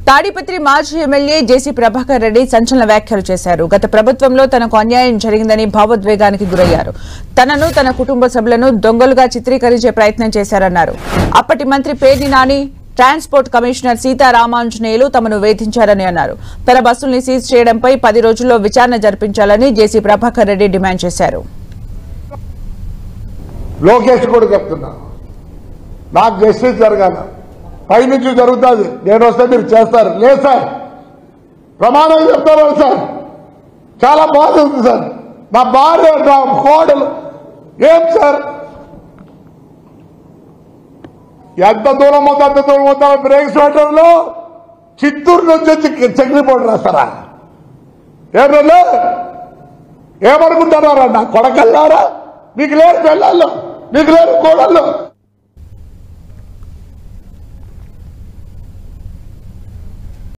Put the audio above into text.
తాడిపత్రి మాజీ ఎమ్మెల్యే జేసీ ప్రభాకర్ రెడ్డి సంచలన వ్యాఖ్యలు చేశారు. గత ప్రభుత్వంలో తనకు అన్యాయం జరిగిందని భావోద్వేగానికి గురయ్యారు. తనను తన కుటుంబ సభ్యులను దొంగలుగా చిత్రీకరించే ప్రయత్నం చేశారన్నారు. అప్పటి మంత్రి పేర్ని నాని, ట్రాన్స్పోర్ట్ కమిషనర్ సీతారామాంజనేయులు తమను వేధించారని అన్నారు. తన బస్సుల్ని సీజ్ చేయడంపై 10 రోజుల్లో విచారణ జరిపించాలని జేసీ ప్రభాకర్ రెడ్డి డిమాండ్ చేశారు. లోకేష్ కూడా చెప్తున్నా, నాకు జస్టిస్ జరగాలి, పైనుంచి జరుగుతుంది, నేను వస్తే మీరు చేస్తారు. లేదు సార్, ప్రమాణం చెప్తారు సార్, చాలా బాధ ఉంది సార్, నా భార్య నా కోడలు ఏం సార్, ఎంత దూరం ఉందో అంత దూరం ఉందా బ్రేక్ స్వాటర్లో చిత్తూరు నుంచి వచ్చి చక్రీ బోర్డు రాస్తారా? ఏమన్నా ఏమనుకుంటున్నారా? నా కొడకల్లారా, మీకు లేరు పిల్లలు, మీకు లేరు కోడళ్ళు,